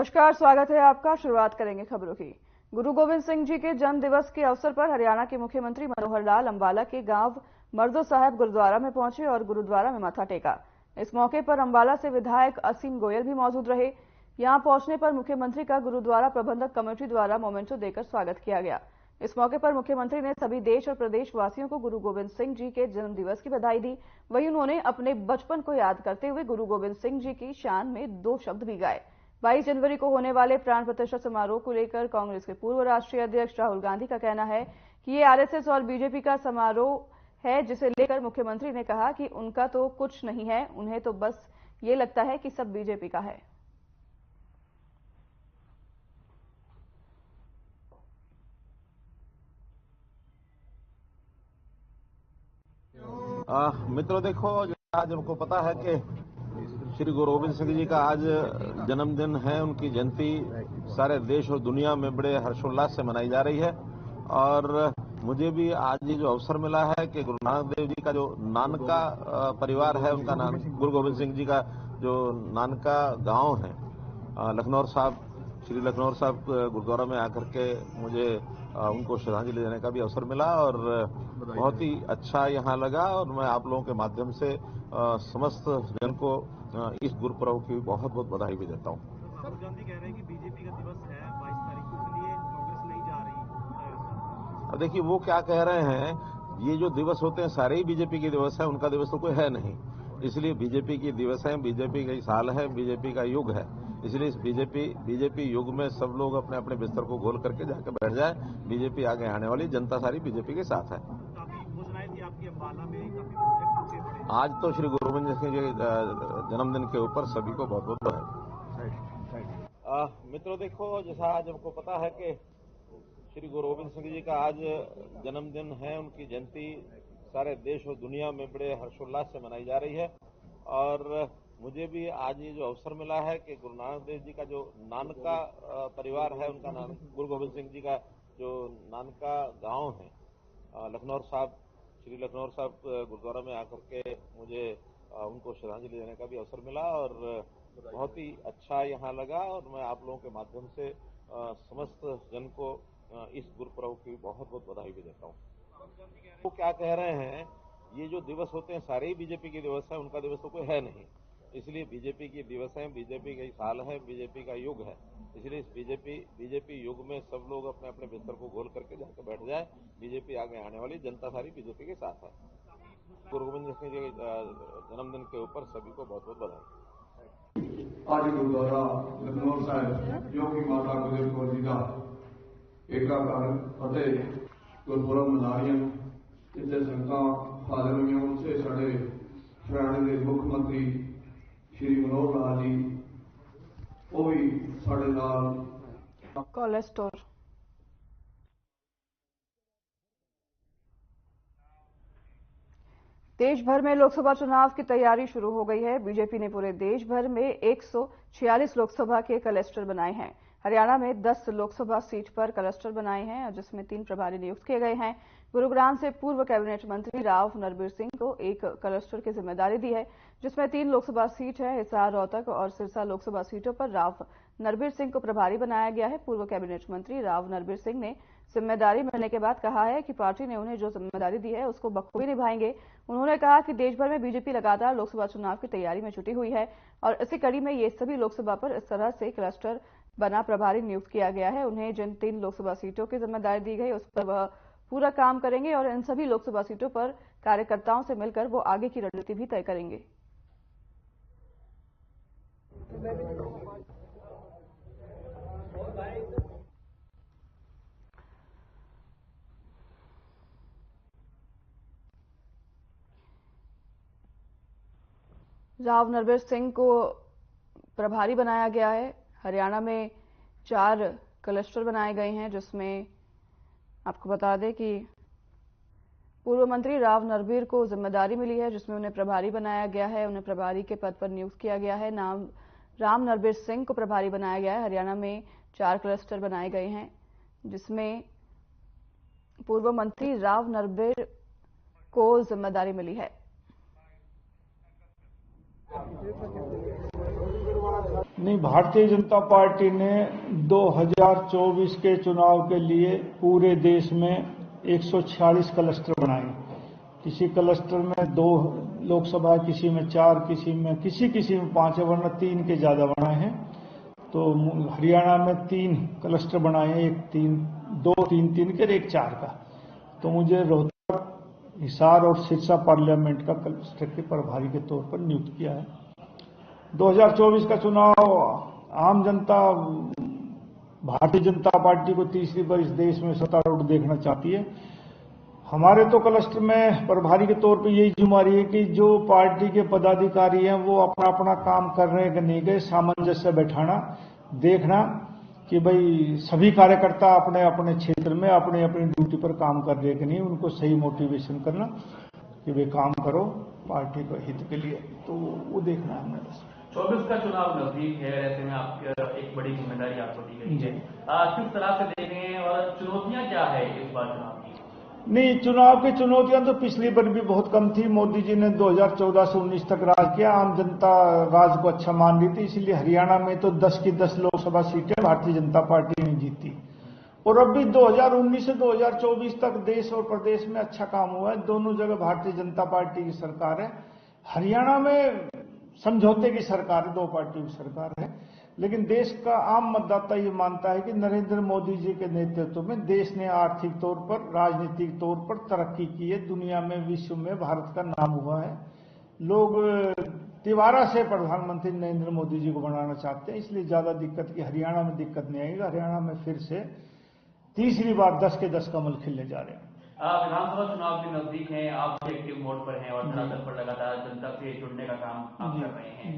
नमस्कार, स्वागत है आपका। शुरुआत करेंगे खबरों की। गुरु गोविंद सिंह जी के जन्म दिवस के अवसर पर हरियाणा के मुख्यमंत्री मनोहर लाल अंबाला के गांव मर्दो साहब गुरुद्वारा में पहुंचे और गुरुद्वारा में माथा टेका। इस मौके पर अंबाला से विधायक असीम गोयल भी मौजूद रहे। यहां पहुंचने पर मुख्यमंत्री का गुरुद्वारा प्रबंधक कमेटी द्वारा मोमेंटो देकर स्वागत किया गया। इस मौके पर मुख्यमंत्री ने सभी देश और प्रदेश वासियों को गुरु गोविंद सिंह जी के जन्म दिवस की बधाई दी। वहीं उन्होंने अपने बचपन को याद करते हुए गुरु गोविंद सिंह जी की शान में 2 शब्द भी गाए। 22 जनवरी को होने वाले प्राण प्रतिष्ठा समारोह को लेकर कांग्रेस के पूर्व राष्ट्रीय अध्यक्ष राहुल गांधी का कहना है कि ये आरएसएस और बीजेपी का समारोह है, जिसे लेकर मुख्यमंत्री ने कहा कि उनका तो कुछ नहीं है, उन्हें तो बस ये लगता है कि सब बीजेपी का है। मित्रों, देखो, आज हमको पता है कि श्री गुरु गोविंद सिंह जी का आज जन्मदिन है। उनकी जयंती सारे देश और दुनिया में बड़े हर्षोल्लास से मनाई जा रही है। और मुझे भी आज ये जो अवसर मिला है कि गुरु नानक देव जी का जो नानका परिवार है, उनका गुरु गोविंद सिंह जी का जो नानका गांव है लखनौर साहब, श्री लखनौर साहब गुरुद्वारा में आकर के मुझे उनको श्रद्धांजलि देने का भी अवसर मिला और बहुत ही अच्छा यहाँ लगा। और मैं आप लोगों के माध्यम से समस्त जन को इस गुरुपर्व की बहुत बहुत बधाई भी देता हूँ। राहुल गांधी कह रहे हैं कि बीजेपी का दिवस है 22 तारीख को, इसलिए कांग्रेस नहीं जा रही। अब देखिए, वो क्या कह रहे हैं, ये जो दिवस होते हैं सारे ही बीजेपी के दिवस है, उनका दिवस तो कोई है नहीं। इसलिए बीजेपी की दिवस है, बीजेपी का साल है, बीजेपी का युग है। इसलिए इस बीजेपी युग में सब लोग अपने अपने बिस्तर को खोल करके जाकर बैठ जाए। बीजेपी आगे आने वाली, जनता सारी बीजेपी के साथ है। काफी घोषणाएं थी आपकी अंबाला में, काफी प्रोजेक्ट होते पड़े। आज तो श्री गुरु गोविंद सिंह जी के जन्मदिन के ऊपर सभी को बहुत बहुत बधाई। मित्रों, देखो, जैसा आज हमको पता है कि श्री गुरु गोविंद सिंह जी का आज जन्मदिन है। उनकी जयंती सारे देश और दुनिया में बड़े हर्षोल्लास से मनाई जा रही है। और मुझे भी आज ये जो अवसर मिला है कि गुरु नानक देव जी का जो नानका परिवार है, उनका गुरु गोविंद सिंह जी का जो नानका गांव है लखनौर साहब, श्री लखनौर साहब गुरुद्वारा में आकर के मुझे उनको श्रद्धांजलि देने का भी अवसर मिला और बहुत ही अच्छा यहाँ लगा। और मैं आप लोगों के माध्यम से समस्त जन को इस गुरुपर्व की बहुत बहुत बधाई भी देता हूँ। वो क्या कह रहे हैं, ये जो दिवस होते हैं सारे ही बीजेपी के दिवस है, उनका दिवस तो कोई है नहीं। इसलिए बीजेपी के दिवस है, बीजेपी का साल है, बीजेपी का युग है। इसलिए इस बीजेपी युग में सब लोग अपने अपने बिस्तर को खोल करके जाकर बैठ जाए। बीजेपी आगे आने वाली, जनता सारी बीजेपी के साथ है। गुरु गोविंद सिंह जी के जन्मदिन के ऊपर सभी को बहुत बहुत बधाई। आज गुरुद्वारा लखनौर साहब जो कि माता गुजर कौर जी का एकाकार फतेह गुरपुरब मना रही हैं, जिथे संगत हाजिर हुई। उनसे साढ़े हरियाणा के मुख्यमंत्री श्री मनोहर लाल जी वो भी साढ़े नाल। कोलेस्टोर देश भर में लोकसभा चुनाव की तैयारी शुरू हो गई है। बीजेपी ने पूरे देश भर में 146 लोकसभा के क्लस्टर बनाए हैं। हरियाणा में 10 लोकसभा सीट पर क्लस्टर बनाए हैं, जिसमें 3 प्रभारी नियुक्त किए गए हैं। गुरुग्राम से पूर्व कैबिनेट मंत्री राव नरबीर सिंह को एक क्लस्टर की जिम्मेदारी दी है, जिसमें 3 लोकसभा सीट है। हिसार, रोहतक और सिरसा लोकसभा सीटों पर राव नरबीर सिंह को प्रभारी बनाया गया है। पूर्व कैबिनेट मंत्री राव नरबीर सिंह ने जिम्मेदारी मिलने के बाद कहा है कि पार्टी ने उन्हें जो जिम्मेदारी दी है उसको बखूबी निभाएंगे। उन्होंने कहा कि देश भर में बीजेपी लगातार लोकसभा चुनाव की तैयारी में जुटी हुई है और इसी कड़ी में ये सभी लोकसभा पर इस तरह से क्लस्टर बना प्रभारी नियुक्त किया गया है। उन्हें जिन 3 लोकसभा सीटों की जिम्मेदारी दी गई उस पर वह पूरा काम करेंगे और इन सभी लोकसभा सीटों पर कार्यकर्ताओं से मिलकर वो आगे की रणनीति भी तय करेंगे। राव नरबीर सिंह को प्रभारी बनाया गया है। हरियाणा में 4 क्लस्टर बनाए गए हैं, जिसमें आपको बता दें कि पूर्व मंत्री राव नरबीर को जिम्मेदारी मिली है, जिसमें उन्हें प्रभारी बनाया गया है। उन्हें प्रभारी के पद पर नियुक्त किया गया है। नाम राम नरबीर सिंह को प्रभारी बनाया गया है। हरियाणा में 4 क्लस्टर बनाए गए हैं, जिसमें पूर्व मंत्री राव नरबीर को जिम्मेदारी मिली है। नहीं, भारतीय जनता पार्टी ने 2024 के चुनाव के लिए पूरे देश में 146 क्लस्टर बनाए। किसी क्लस्टर में 2 लोकसभा, किसी में 4, किसी में 5 है, वरना 3 के ज्यादा बनाए हैं। तो हरियाणा में 3 क्लस्टर बनाए हैं, 2 3 के और 1 4 का। तो मुझे रोहतक, हिसार और सिरसा पार्लियामेंट का क्लस्टर के प्रभारी के तौर पर नियुक्त किया है। 2024 का चुनाव आम जनता भारतीय जनता पार्टी को तीसरी बार इस देश में सत्तारूढ़ देखना चाहती है। हमारे तो क्लस्टर में प्रभारी के तौर पे यही जिम्मेदारी है कि जो पार्टी के पदाधिकारी हैं वो अपना अपना काम कर रहे हैं कि नहीं गए, सामंजस्य बैठाना, देखना कि भाई सभी कार्यकर्ता अपने अपने क्षेत्र में अपने अपनी ड्यूटी पर काम कर रहे हैं कि नहीं, उनको सही मोटिवेशन करना कि भाई काम करो पार्टी के हित के लिए, तो वो देखना है हमें। 24 का चुनाव नजदीक है, ऐसे में आप एक बड़ी जिम्मेदारी आपको दी गई है, किस तरह से देख रहे हैं और चुनौतियां क्या है इस बार चुनाव की? नहीं, चुनाव की चुनौतियां तो पिछली बार भी बहुत कम थी। मोदी जी ने 2014 से 19 तक राज किया, आम जनता राज को अच्छा मान रही थी, इसलिए हरियाणा में तो 10 की 10 लोकसभा सीटें भारतीय जनता पार्टी ने जीती। और अब भी 2019 से 2024 तक देश और प्रदेश में अच्छा काम हुआ है, दोनों जगह भारतीय जनता पार्टी की सरकार है। हरियाणा में समझौते की सरकार है, 2 पार्टियों की सरकार है, लेकिन देश का आम मतदाता ये मानता है कि नरेंद्र मोदी जी के नेतृत्व में देश ने आर्थिक तौर पर, राजनीतिक तौर पर तरक्की की है, दुनिया में, विश्व में भारत का नाम हुआ है। लोग तिवारा से प्रधानमंत्री नरेंद्र मोदी जी को बनाना चाहते हैं, इसलिए ज्यादा दिक्कत की हरियाणा में दिक्कत नहीं आएगी। हरियाणा में फिर से तीसरी बार 10 के 10 कमल खिलने जा रहे हैं। विधानसभा चुनाव भी नजदीक हैं, आप एक्टिव मोड पर हैं और धरातल पर लगातार जनता से जुड़ने का काम आप कर रहे हैं।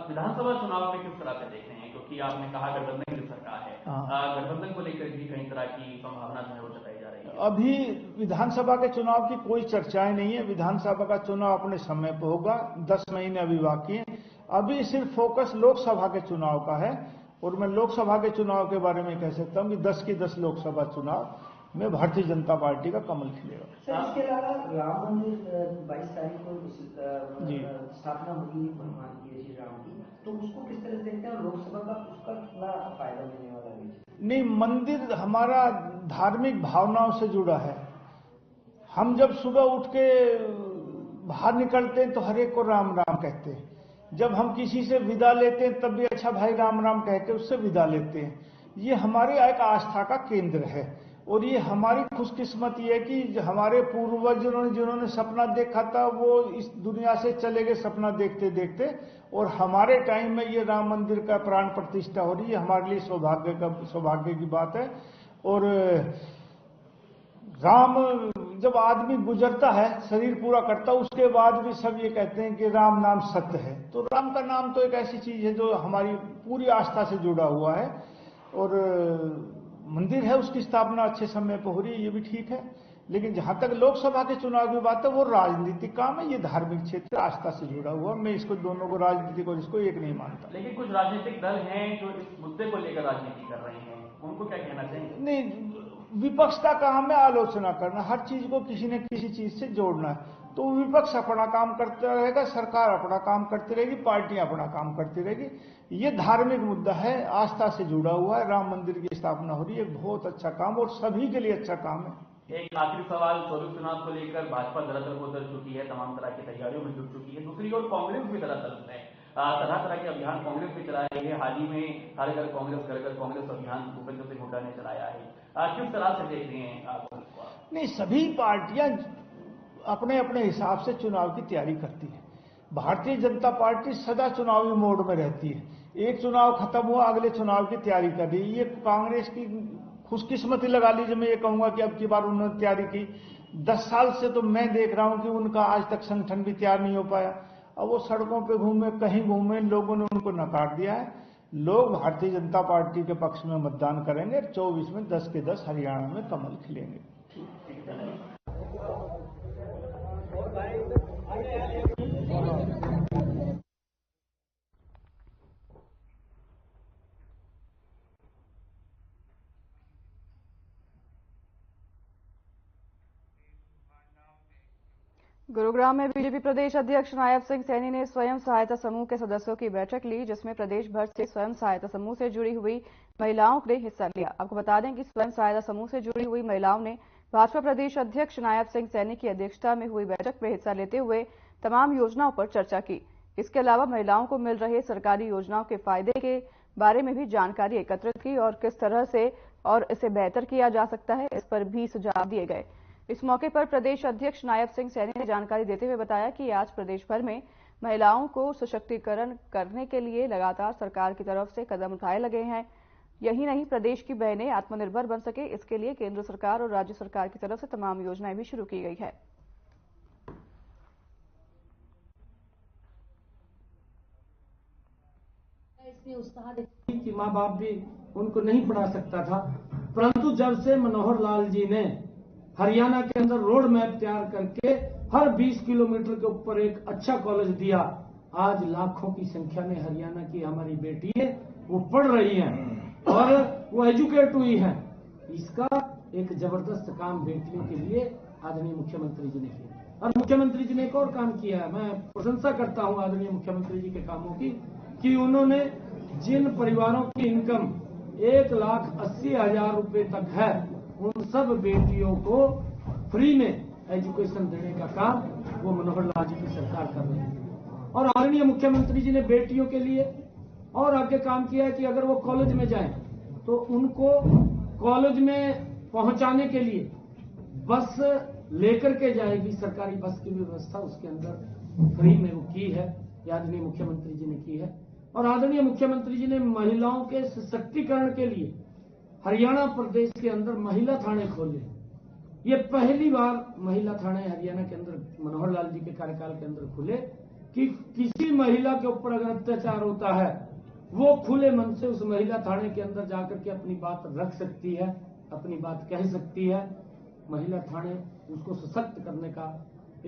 विधानसभा चुनाव में किस तरह से देख रहे हैं, क्योंकि आपने कहा गठबंधन की सरकार है, गठबंधन को लेकर भी कई तरह की संभावना जो है वो जताई जा रही है। अभी विधानसभा के चुनाव की कोई चर्चाएं नहीं है। विधानसभा का चुनाव अपने समय पर होगा, 10 महीने अभी बाकी हैं। अभी सिर्फ फोकस लोकसभा के चुनाव का है, और मैं लोकसभा के चुनाव के बारे में कह सकता हूं कि 10 की 10 लोकसभा चुनाव में भारतीय जनता पार्टी का कमल खिलेगा। सर, इसके अलावा राम मंदिर 22 तारीख को स्थापना होगी भगवान की, श्री राम की, तो उसको किस तरह से देखते हैं और लोकसभा का उसका कितना फायदा मिलने वाला है? नहीं, मंदिर हमारा धार्मिक भावनाओं से जुड़ा है। हम जब सुबह उठ के बाहर निकलते हैं तो हर एक को राम राम कहते हैं। जब हम किसी से विदा लेते हैं तब भी अच्छा भाई राम राम कह के उससे विदा लेते हैं। ये हमारी एक आस्था का केंद्र है, और ये हमारी खुशकिस्मती है कि हमारे पूर्वज जिन्होंने सपना देखा था वो इस दुनिया से चले गए सपना देखते देखते, और हमारे टाइम में ये राम मंदिर का प्राण प्रतिष्ठा हो रही है। हमारे लिए सौभाग्य की बात है। और राम, जब आदमी गुजरता है, शरीर पूरा करता है, उसके बाद भी सब ये कहते हैं कि राम नाम सत्य है। तो राम का नाम तो एक ऐसी चीज है जो हमारी पूरी आस्था से जुड़ा हुआ है, और मंदिर है उसकी स्थापना अच्छे समय पर हो रही है, ये भी ठीक है। लेकिन जहां तक लोकसभा के चुनाव की बात है, वो राजनीतिक काम है, ये धार्मिक क्षेत्र आस्था से जुड़ा हुआ। मैं इसको दोनों को, राजनीतिक और इसको एक नहीं मानता। लेकिन कुछ राजनीतिक दल हैं जो इस मुद्दे को लेकर राजनीति कर रहे हैं, उनको क्या कहना चाहिए? नहीं, विपक्ष का काम है आलोचना करना, हर चीज को किसी न किसी चीज से जोड़ना है। तो विपक्ष अपना काम करता रहेगा, सरकार अपना काम करती रहेगी, पार्टियां अपना काम करती रहेगी। ये धार्मिक मुद्दा है, आस्था से जुड़ा हुआ है। राम मंदिर की स्थापना हो रही है, बहुत अच्छा काम और सभी के लिए अच्छा काम है। एक आखिरी सवाल, 24 चुनाव को लेकर भाजपा धरातल को उतर चुकी है, तमाम तरह की तैयारियों में जुट चुकी है। दूसरी ओर कांग्रेस भी धरातल है, तरह तरह के अभियान कांग्रेस भी चला रही है। हाल ही में हर घर कांग्रेस, घर घर कांग्रेस अभियान भूपेंद्र सिंह हुड्डा ने चलाया है। किस तरह से देख रहे हैं आप? नहीं, सभी पार्टियां अपने अपने हिसाब से चुनाव की तैयारी करती है। भारतीय जनता पार्टी सदा चुनावी मोड में रहती है। एक चुनाव खत्म हुआ, अगले चुनाव की तैयारी कर रही है। ये कांग्रेस की खुशकिस्मती लगा लीजिए, मैं ये कहूंगा कि अब की बार उन्होंने तैयारी की। 10 साल से तो मैं देख रहा हूं कि उनका आज तक संगठन भी तैयार नहीं हो पाया। अब वो सड़कों पे घूमे, कहीं घूमे, लोगों ने उनको नकार दिया है। लोग भारतीय जनता पार्टी के पक्ष में मतदान करेंगे। 24 में 10 के 10 हरियाणा में कमल खिलेंगे। गुरुग्राम में बीजेपी प्रदेश अध्यक्ष नायब सिंह सैनी ने स्वयं सहायता समूह के सदस्यों की बैठक ली, जिसमें प्रदेश भर से स्वयं सहायता समूह से जुड़ी हुई महिलाओं ने हिस्सा लिया। आपको बता दें कि स्वयं सहायता समूह से जुड़ी हुई महिलाओं ने भाजपा प्रदेश अध्यक्ष नायब सिंह सैनी की अध्यक्षता में हुई बैठक में हिस्सा लेते हुए तमाम योजनाओं पर चर्चा की। इसके अलावा महिलाओं को मिल रहे सरकारी योजनाओं के फायदे के बारे में भी जानकारी एकत्रित की और किस तरह से और इसे बेहतर किया जा सकता है, इस पर भी सुझाव दिए गए। इस मौके पर प्रदेश अध्यक्ष नायब सिंह सैनी ने जानकारी देते हुए बताया कि आज प्रदेश भर में महिलाओं को सशक्तिकरण करने के लिए लगातार सरकार की तरफ से कदम उठाए लगे हैं। यही नहीं, प्रदेश की बहनें आत्मनिर्भर बन सके, इसके लिए केंद्र सरकार और राज्य सरकार की तरफ से तमाम योजनाएं भी शुरू की गई है। इसमें उत्साह कि माँ बाप भी उनको नहीं पढ़ा सकता था, परंतु जब से मनोहर लाल जी ने हरियाणा के अंदर रोड मैप तैयार करके हर 20 किलोमीटर के ऊपर एक अच्छा कॉलेज दिया, आज लाखों की संख्या में हरियाणा की हमारी बेटी है वो पढ़ रही हैं और वो एजुकेट हुई हैं। इसका एक जबरदस्त काम बेटियों के लिए आदरणीय मुख्यमंत्री जी ने किया और मुख्यमंत्री जी ने एक और काम किया है। मैं प्रशंसा करता हूं आदरणीय मुख्यमंत्री जी के कामों की कि उन्होंने जिन परिवारों की इनकम 1,80,000 रुपए तक है उन सब बेटियों को फ्री में एजुकेशन देने का काम वो मनोहर लाल जी की सरकार कर रही है। और आदरणीय मुख्यमंत्री जी ने बेटियों के लिए और आगे काम किया है कि अगर वो कॉलेज में जाएं तो उनको कॉलेज में पहुंचाने के लिए बस लेकर के जाएगी, सरकारी बस की व्यवस्था उसके अंदर फ्री में वो की है, आदरणीय मुख्यमंत्री जी ने की है। और आदरणीय मुख्यमंत्री जी ने महिलाओं के सशक्तिकरण के लिए हरियाणा प्रदेश के अंदर महिला थाने खोले। ये पहली बार महिला थाने हरियाणा के अंदर मनोहर लाल जी के कार्यकाल के अंदर खुले कि किसी महिला के ऊपर अगर अत्याचार होता है वो खुले मन से उस महिला थाने के अंदर जाकर के अपनी बात रख सकती है, अपनी बात कह सकती है। महिला थाने उसको सशक्त करने का